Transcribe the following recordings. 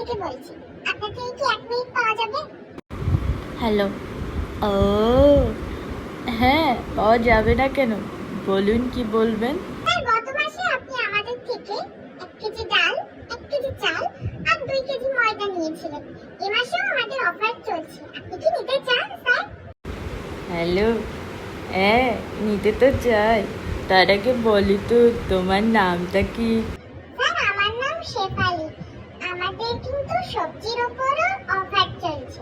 থেকে বলছি। আপনার থেকে কি 1 মিনিট পাওয়া যাবে? হ্যালো। ও হ্যাঁ, পাওয়া যাবে না কেন? বলুন কি বলবেন। স্যার, গত মাসে আপনি আমাদের থেকে 1 কেজি ডাল, 1 কেজি চাল আর 2 কেজি ময়দা নিয়েছিলেন। এই মাসেও আমাদের অফার চলছে। আপনি কি নিতে চান স্যার? হ্যালো। হ্যাঁ, নিতে তো চাই। তার আগে বলি তো তোমার নামটা কি? স্যার, আমার নাম শেফালি। আমাদের কিন্তু সবজির উপরও অফার চলছে।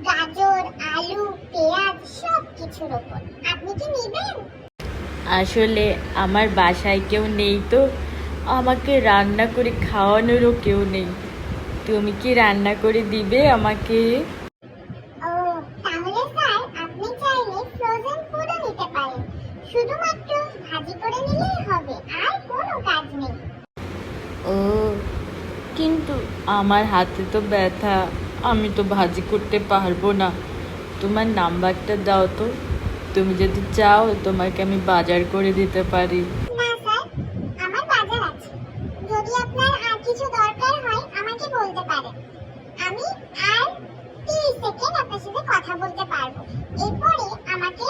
গাজর, আলু, পেঁয়াজ সব কিছুর উপর। আপনি কি নেবেন? আসলে আমার বাসায় কেউ নেই তো, আমাকে রান্না করে খাওয়ানোরও কেউ নেই। তুমি কি রান্না করে দিবে আমাকে? ও, তাহলে স্যার আপনি চাইলে ফ্রোজেন ফুডও নিতে পারেন। শুধুমাত্র ভাজি করে নিলেই হবে, আর কোনো কাজ নেই। ও, কিন্তু আমার হাতে তো ব্যথা, আমি তো ভাজি করতে পারবো না। তোমার নাম্বারটা দাও তো, তুমি যদি চাও তোমাকে আমি বাজার করে দিতে পারি। না স্যার, আমার বাজার আছে। যদি আপনার আর কিছু দরকার হয় আমাকে বলতে পারেন। আমি আর 30 সেকেন্ড আপনার সাথে কথা বলতে পারবো। এরপরে আমাকে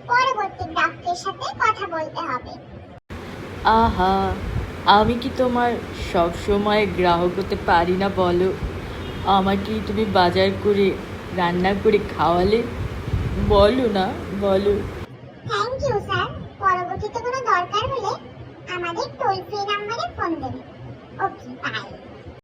পরবর্তী গ্রাহকের সাথে কথা বলতে হবে। আহা, আমি কি তোমার সব সময় গ্রাহক হতে পারি না বলো? আমাকে তুমি বাজার করে রান্না করে খাওয়ালে, বলো না, বলো। Thank you sir. পরবর্তীতে কোনো দরকার হলে আমাদের টোল ফ্রি নাম্বারে ফোন দেবেন। ওকে, বাই।